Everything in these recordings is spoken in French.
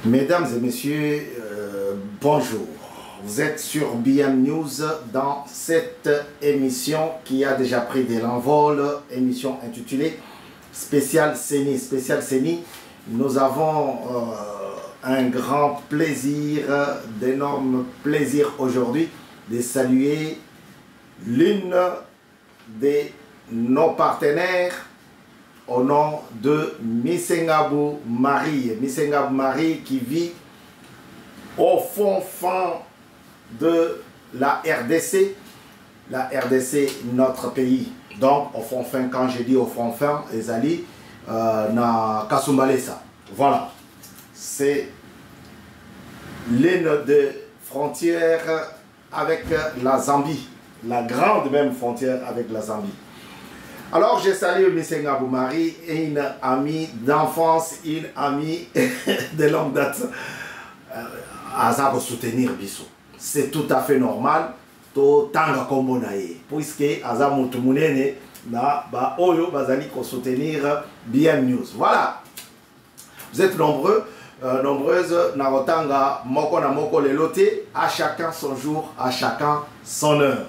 Mesdames et messieurs, bonjour. Vous êtes sur BM News dans cette émission qui a déjà pris de l'envol, émission intitulée Spécial CENI. Spécial CENI, nous avons un grand plaisir, d'énorme plaisir aujourd'hui de saluer l'une de nos partenaires au nom de Misengabou Marie. Misengabou Marie qui vit au fond de la RDC. La RDC, notre pays. Donc, au fond fin, quand je dis au fond fin, Ezali, na Kasumbalesa. Voilà. C'est l'une des frontières avec la Zambie. La grande même frontière avec la Zambie. Alors, je salue Misengabou Marie, une amie d'enfance, une amie de longue date. Aza pour soutenir Bissou. C'est tout à fait normal. To tanga kombonaye. Puisque Aza Moutumunene na ba oyo bazali ko soutenir BM News. Voilà. Vous êtes nombreux, nombreuses. Na otanga moko na moko le loté. À chacun son jour, à chacun son heure.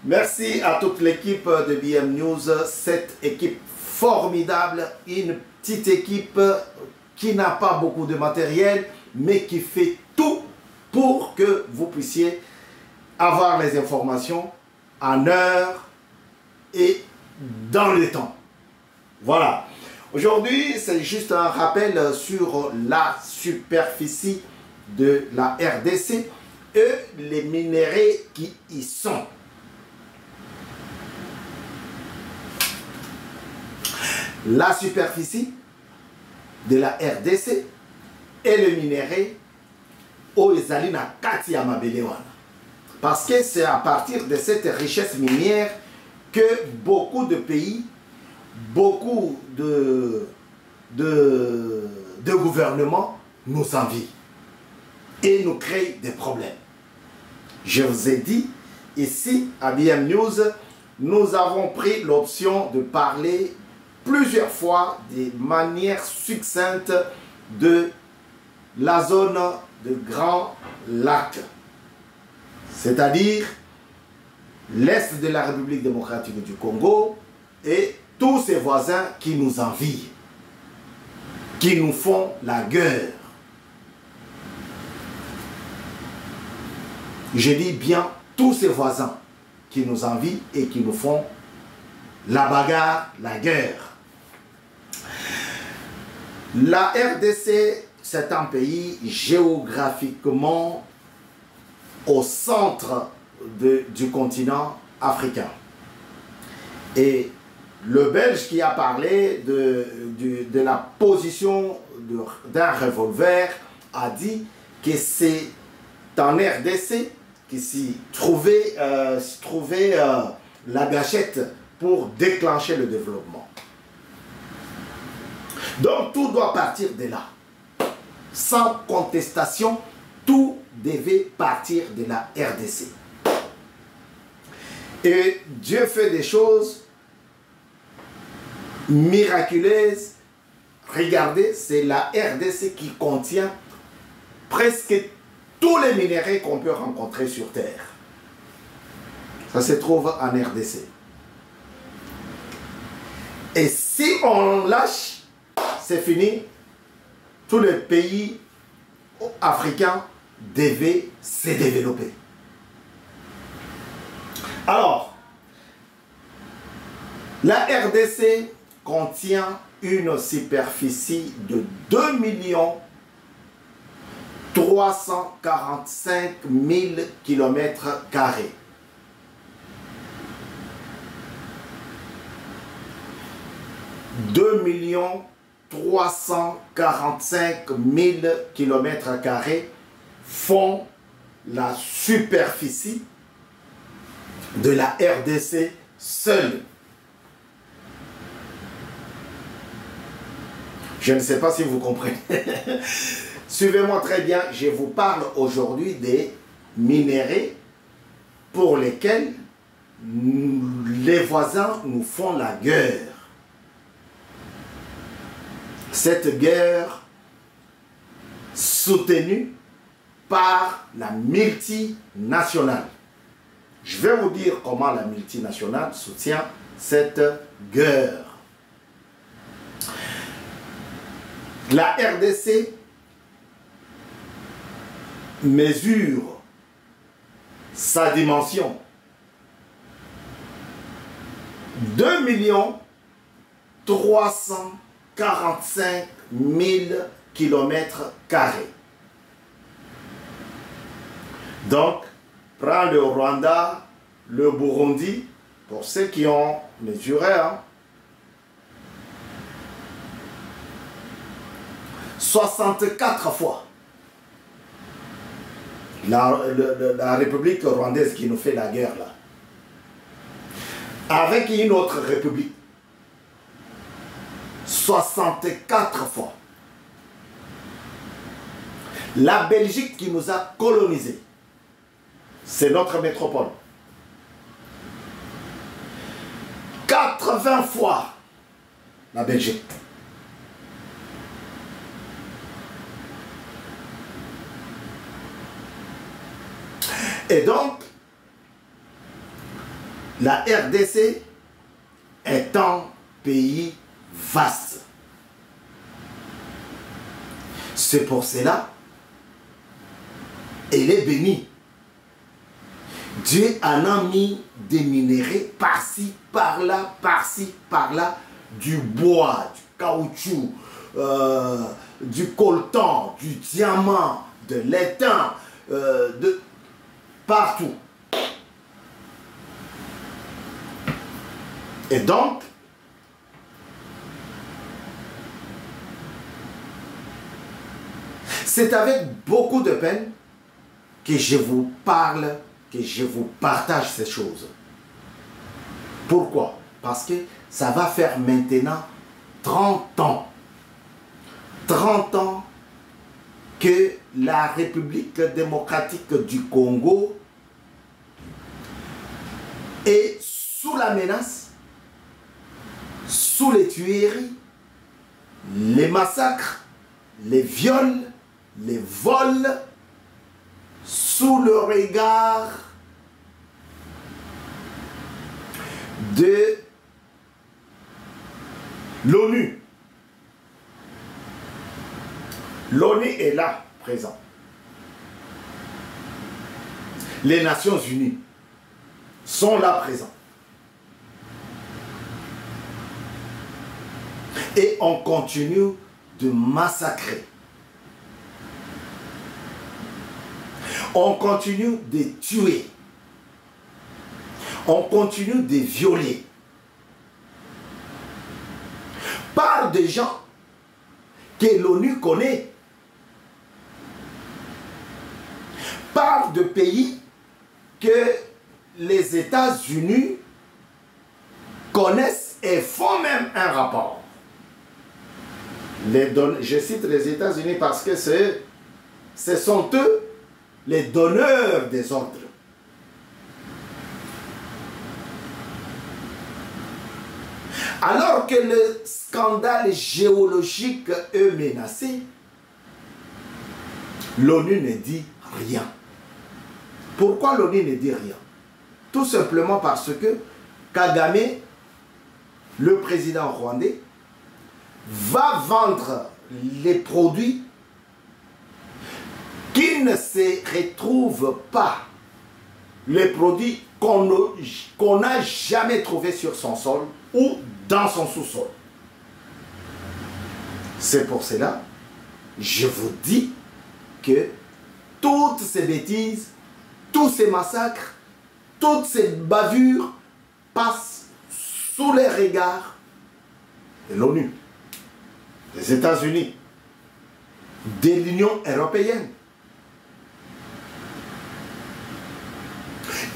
Merci à toute l'équipe de BM News, cette équipe formidable, une petite équipe qui n'a pas beaucoup de matériel, mais qui fait tout pour que vous puissiez avoir les informations en heure et dans le temps. Voilà. Aujourd'hui, c'est juste un rappel sur la superficie de la RDC et les minéraux qui y sont. La superficie de la RDC et le minerai au Ezali na kati ya mabele wana. Parce que c'est à partir de cette richesse minière que beaucoup de pays, beaucoup de gouvernements nous envient et nous créent des problèmes. Je vous ai dit, ici à BM News, nous avons pris l'option de parler plusieurs fois de manière succincte de la zone de Grand Lac, c'est-à-dire l'Est de la République démocratique du Congo et tous ses voisins qui nous envient, qui nous font la guerre. Je dis bien tous ces voisins qui nous envient et qui nous font la bagarre, la guerre. La RDC, c'est un pays géographiquement au centre du continent africain. Et le Belge qui a parlé de la position d'un revolver a dit que c'est en RDC qui s'y trouvait la gâchette pour déclencher le développement. Donc tout doit partir de là. Sans contestation, tout devait partir de la RDC. Et Dieu fait des choses miraculeuses. Regardez, c'est la RDC qui contient presque tous les minéraux qu'on peut rencontrer sur Terre. Ça se trouve en RDC. Et si on lâche, c'est fini. Tous les pays africains devaient se développer. Alors, la RDC contient une superficie de 2 345 000 km². 2 345 000 km² font la superficie de la RDC seule. Je ne sais pas si vous comprenez. Suivez-moi très bien, je vous parle aujourd'hui des minéraux pour lesquels les voisins nous font la guerre. Cette guerre soutenue par la multinationale. Je vais vous dire comment la multinationale soutient cette guerre. La RDC mesure sa dimension 2 345 000 km². Donc, prends le Rwanda, le Burundi, pour ceux qui ont mesuré, 64 fois. La République rwandaise qui nous fait la guerre là. Avec une autre république. 64 fois. La Belgique qui nous a colonisés. C'est notre métropole. 80 fois la Belgique. Et donc, la RDC est un pays vaste. C'est pour cela, elle est bénie. Dieu en a mis des minéraux par-ci, par-là, du bois, du caoutchouc, du coltan, du diamant, de l'étain, de partout. Et donc, c'est avec beaucoup de peine que je vous parle, que je vous partage ces choses. Pourquoi? Parce que ça va faire maintenant 30 ans. 30 ans que la République démocratique du Congo est sous la menace, sous les tueries, les massacres, les viols, les vols, sous le regard de l'ONU. L'ONU est là, présent. Les Nations Unies sont là, présents. Et on continue de massacrer. On continue de tuer. On continue de violer. Par des gens que l'ONU connaît. Par de pays que les États-Unis connaissent et font même un rapport. Je cite les États-Unis parce que ce sont eux les donneurs des ordres. Alors que le scandale géologique est menacé, l'ONU ne dit rien. Pourquoi l'ONU ne dit rien? Tout simplement parce que Kagame, le président rwandais, va vendre les produits qui ne se retrouvent pas, les produits qu'on n'a jamais trouvés sur son sol ou dans son sous-sol. C'est pour cela, je vous dis que toutes ces bêtises, tous ces massacres, toutes ces bavures passent sous les regards de l'ONU, des États-Unis, de l'Union européenne.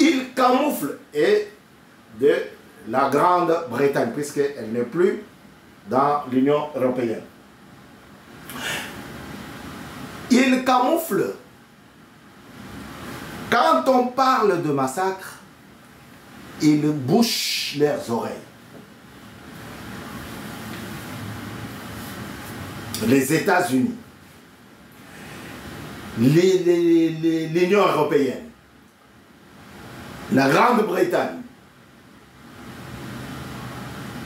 Ils camouflent et de la Grande-Bretagne, puisqu'elle n'est plus dans l'Union européenne. Ils camouflent. Quand on parle de massacre, ils bouchent leurs oreilles. Les États-Unis, l'Union européenne, la Grande-Bretagne,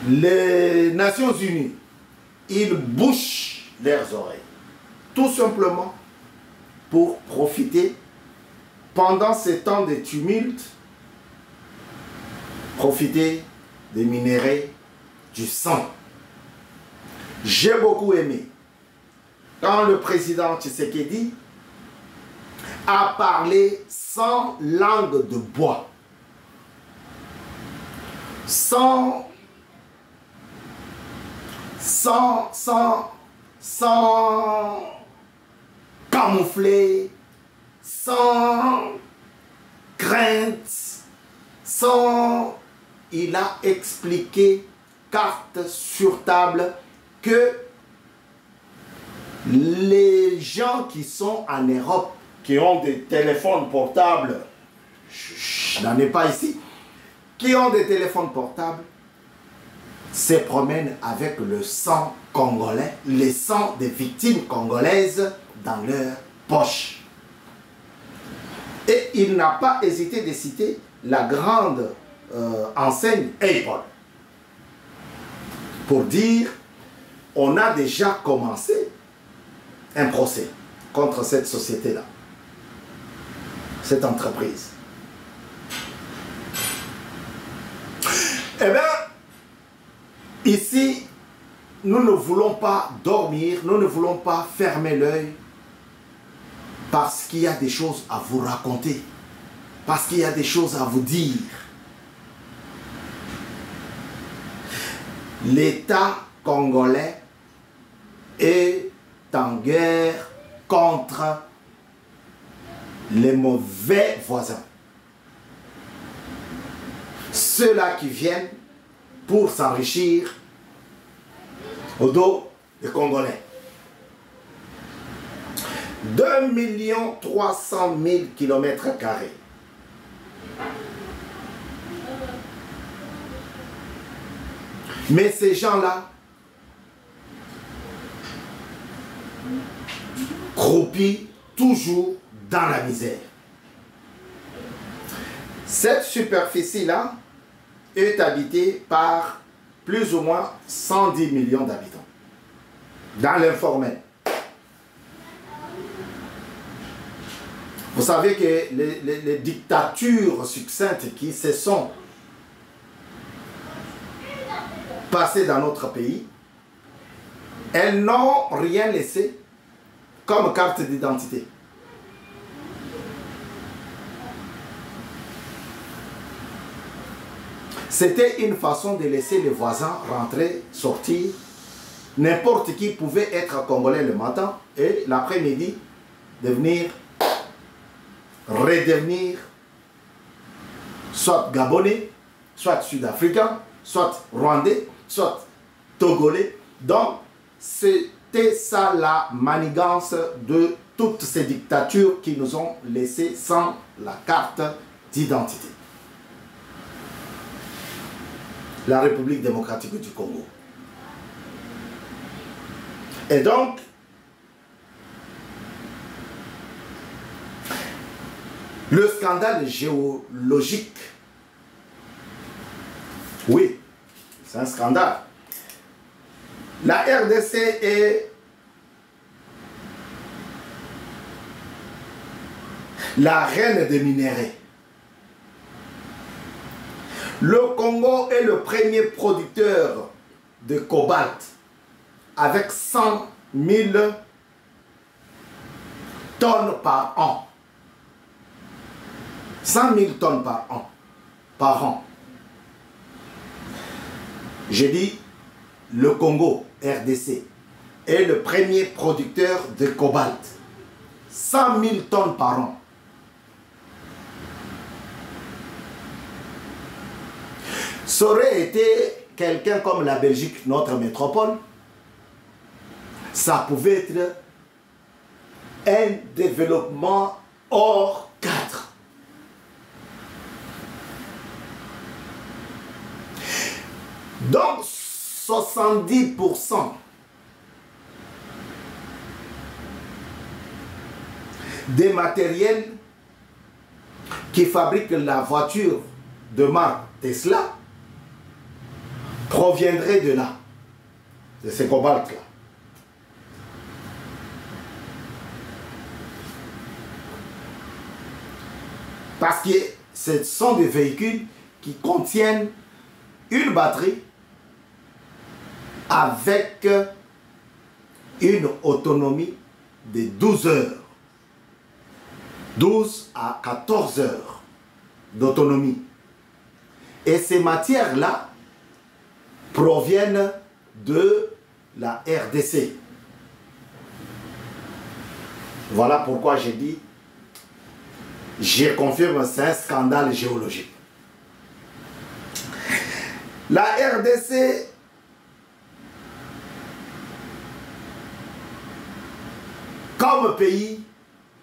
les Nations Unies, ils bouchent leurs oreilles. Tout simplement pour profiter, pendant ces temps de tumulte, profiter des minéraux du sang. J'ai beaucoup aimé quand le président Tshisekedi a parlé sans langue de bois, sans camoufler, sans crainte, sans... Il a expliqué, carte sur table, que les gens qui sont en Europe, qui ont des téléphones portables, je n'en ai pas ici, qui ont des téléphones portables, se promènent avec le sang congolais, le sang des victimes congolaises dans leur poche. Et il n'a pas hésité de citer la grande enseigne Apple pour dire on a déjà commencé un procès contre cette société-là, cette entreprise. Eh bien, ici, nous ne voulons pas dormir, nous ne voulons pas fermer l'œil parce qu'il y a des choses à vous raconter, parce qu'il y a des choses à vous dire. L'État congolais est en guerre contre les mauvais voisins. Ceux-là qui viennent pour s'enrichir au dos des Congolais. 2 300 000 km². Mais ces gens-là, croupis toujours dans la misère. Cette superficie-là est habitée par plus ou moins 110 millions d'habitants. Dans l'informel. Vous savez que les dictatures succinctes qui se sont passées dans notre pays, elles n'ont rien laissé comme carte d'identité. C'était une façon de laisser les voisins rentrer, sortir. N'importe qui pouvait être congolais le matin et l'après-midi devenir, redevenir soit gabonais, soit sud-africain, soit rwandais, soit togolais. Donc, c'était ça la manigance de toutes ces dictatures qui nous ont laissé sans la carte d'identité. La République démocratique du Congo. Et donc, le scandale géologique, oui, c'est un scandale. La RDC est la reine des minéraux. Le Congo est le premier producteur de cobalt avec 100 000 tonnes par an. 100 000 tonnes par an. J'ai dit, le Congo, RDC, est le premier producteur de cobalt. 100 000 tonnes par an. Ça aurait été quelqu'un comme la Belgique, notre métropole, ça pouvait être un développement hors cadre. Donc, 70% des matériels qui fabriquent la voiture de marque Tesla proviendraient de là, de ces cobaltes-là. Parce que ce sont des véhicules qui contiennent une batterie avec une autonomie de 12 heures. 12 à 14 heures d'autonomie. Et ces matières-là proviennent de la RDC. Voilà pourquoi j'ai dit, je confirme, c'est un scandale géologique. La RDC comme pays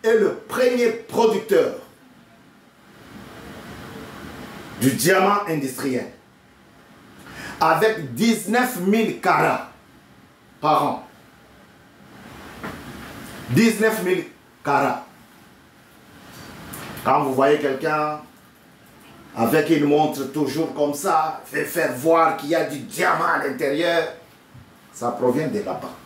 est le premier producteur du diamant industriel avec 19 000 carats par an. 19 000 carats. Quand vous voyez quelqu'un avec une montre toujours comme ça, fait faire voir qu'il y a du diamant à l'intérieur, ça provient de là-bas.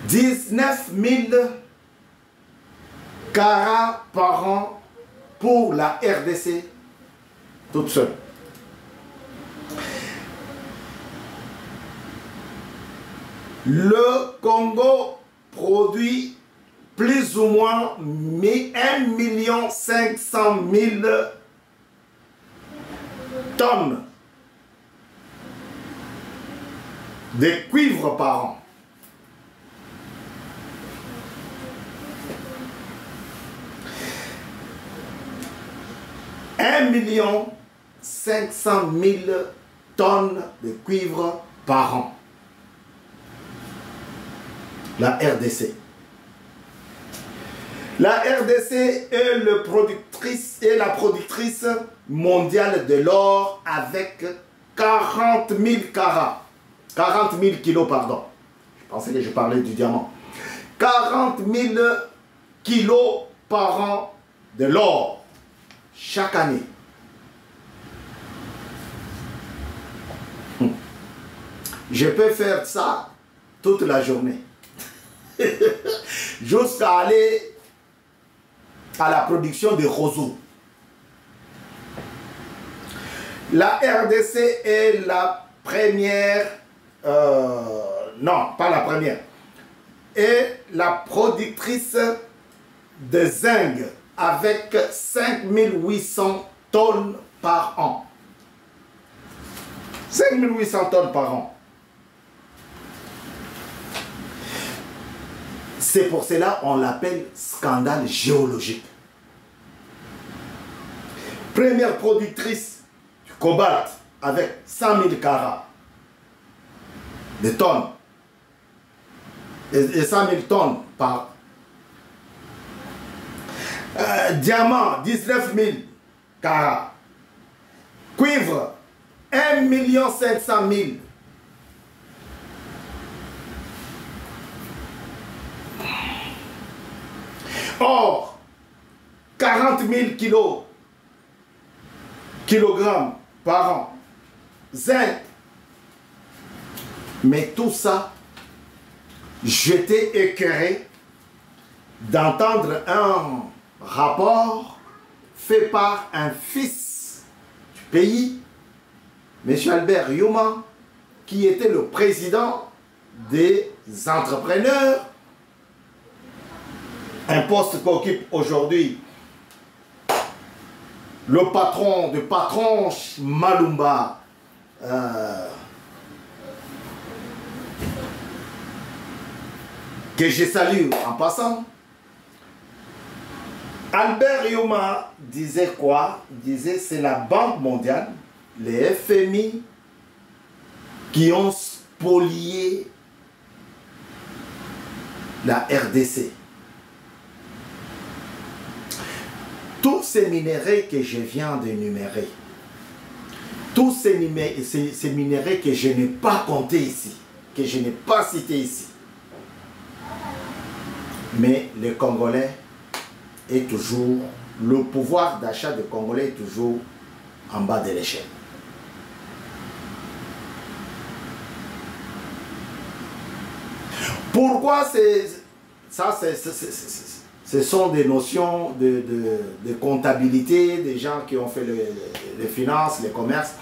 « 19 000 carats par an pour la RDC toute seule. Le Congo produit plus ou moins 1 500 000 tonnes de cuivre par an. Un 1 500 000 tonnes de cuivre par an. La RDC. La RDC est la productrice mondiale de l'or avec 40 000 carats. 40 000 kilos, pardon. Je pensais que je parlais du diamant. 40 000 kilos par an de l'or chaque année. Je peux faire ça toute la journée. Jusqu'à aller à la production de roseaux. La RDC est la première, non, pas la première, est la productrice de zinc avec 5800 tonnes par an. 5800 tonnes par an. C'est pour cela qu'on l'appelle scandale géologique. Première productrice du cobalt avec 100 000 carats de tonnes. Et 100 000 tonnes par diamant, 19 000 carats. Cuivre, 1 500 000. Or, 40 000 kilogrammes par an. Zinc. Mais tout ça, j'étais écœuré d'entendre un rapport fait par un fils du pays, M. Albert Yuma, qui était le président des entrepreneurs, un poste qu'occupe aujourd'hui le patron de patron Malumba, que je salue en passant. Albert Yuma disait quoi? Il disait c'est la Banque mondiale, les FMI qui ont spolié la RDC. Tous ces minéraux que je viens d'énumérer tous ces minéraux que je n'ai pas comptés ici, que je n'ai pas cités ici. Mais le Congolais est toujours, le pouvoir d'achat des Congolais est toujours en bas de l'échelle. Pourquoi ce sont des notions de comptabilité, des gens qui ont fait les finances, les commerces.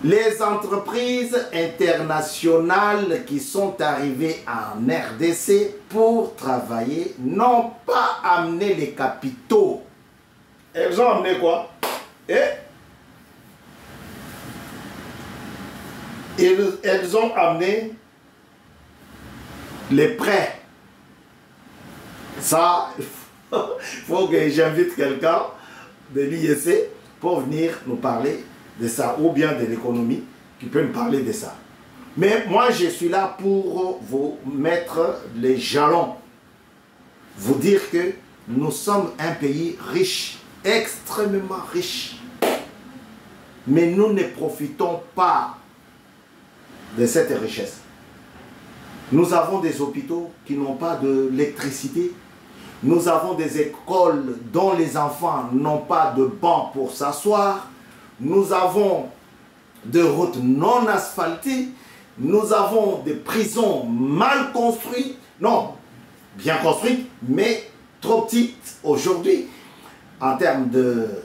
Les entreprises internationales qui sont arrivées en RDC pour travailler n'ont pas amené les capitaux. Elles ont amené quoi? Elles ont amené les prêts. Ça, il faut que j'invite quelqu'un de l'IEC pour venir nous parler de ça, ou bien de l'économie, qui peut nous parler de ça. Mais moi, je suis là pour vous mettre les jalons, vous dire que nous sommes un pays riche, extrêmement riche, mais nous ne profitons pas de cette richesse. Nous avons des hôpitaux qui n'ont pas d'électricité. Nous avons des écoles dont les enfants n'ont pas de bancs pour s'asseoir. Nous avons des routes non asphaltées. Nous avons des prisons mal construites. Non, bien construites, mais trop petites aujourd'hui en termes de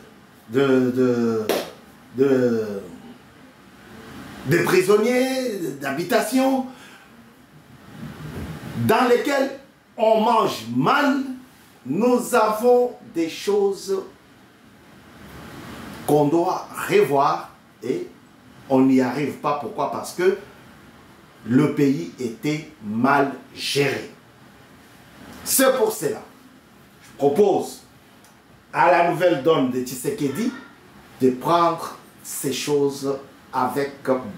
prisonniers, d'habitation, dans lesquels on mange mal. Nous avons des choses qu'on doit revoir et on n'y arrive pas. Pourquoi? Parce que le pays était mal géré. C'est pour cela, je propose à la nouvelle donne de Tshisekedi de prendre ces choses avec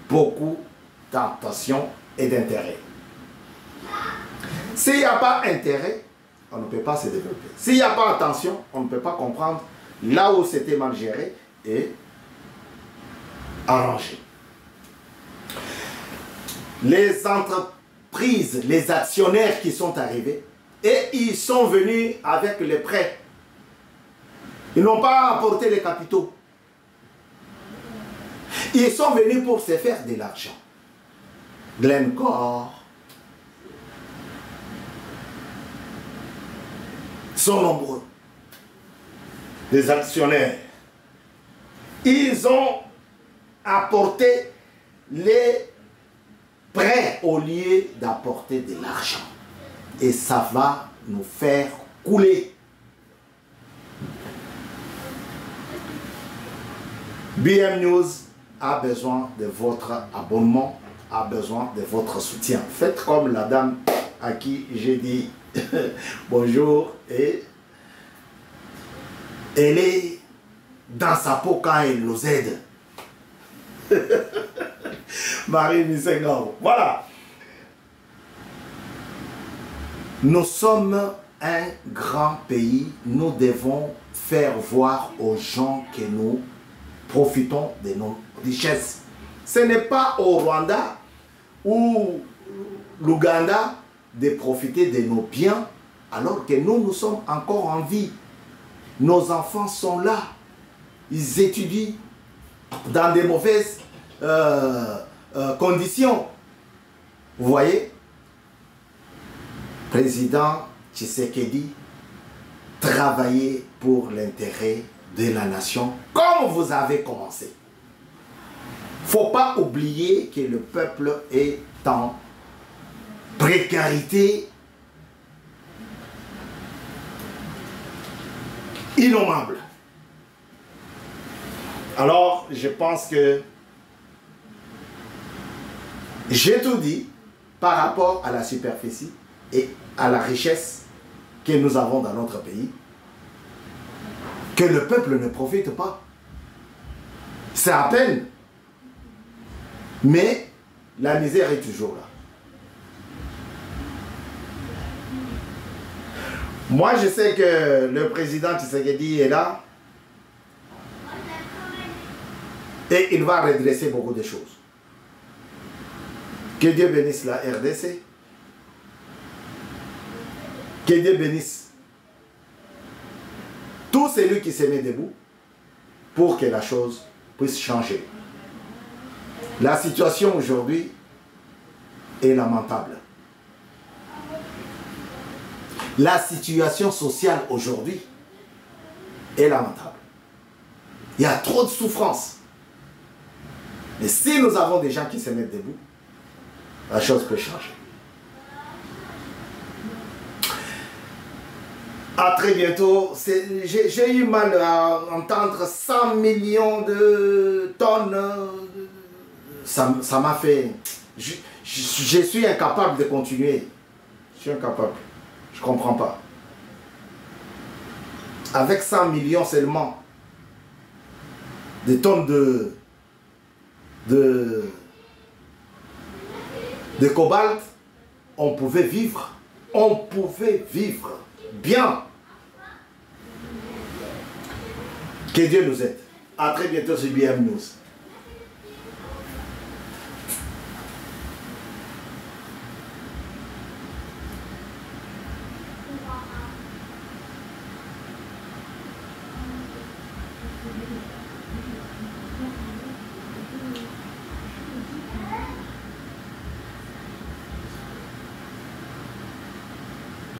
beaucoup d'attention et d'intérêt. S'il n'y a pas intérêt, on ne peut pas se développer. S'il n'y a pas attention, on ne peut pas comprendre là où c'était mal géré et arrangé. Les entreprises, les actionnaires qui sont arrivés, et ils sont venus avec les prêts. Ils n'ont pas apporté les capitaux. Ils sont venus pour se faire de l'argent. Glencore sont nombreux. Les actionnaires. Ils ont apporté les prêts au lieu d'apporter de l'argent. Et ça va nous faire couler. BM News a besoin de votre abonnement, a besoin de votre soutien. Faites comme la dame à qui j'ai dit bonjour et elle est dans sa peau quand elle nous aide. Marie Misengao. Voilà. Nous sommes un grand pays. Nous devons faire voir aux gens que nous profitons de nos richesses. Ce n'est pas au Rwanda ou l'Ouganda de profiter de nos biens alors que nous sommes encore en vie. Nos enfants sont là. Ils étudient dans des mauvaises conditions. Vous voyez? Président Tshisekedi, travaillez pour l'intérêt de la nation comme vous avez commencé. Il ne faut pas oublier que le peuple est en précarité innommable. Alors, je pense que j'ai tout dit par rapport à la superficie et à la richesse que nous avons dans notre pays, que le peuple ne profite pas. C'est à peine. Mais la misère est toujours là. Moi, je sais que le président Tshisekedi est là. Et il va redresser beaucoup de choses. Que Dieu bénisse la RDC. Que Dieu bénisse tout celui qui se met debout pour que la chose puisse changer. La situation aujourd'hui est lamentable. La situation sociale aujourd'hui est lamentable. Il y a trop de souffrance. Mais si nous avons des gens qui se mettent debout, la chose peut changer. À très bientôt. J'ai eu mal à entendre 100 millions de tonnes. Ça m'a fait... Je suis incapable de continuer. Je suis incapable. Je ne comprends pas. Avec 100 millions seulement de tonnes de cobalt, on pouvait vivre. On pouvait vivre bien. Que Dieu nous aide. À très bientôt sur BM News.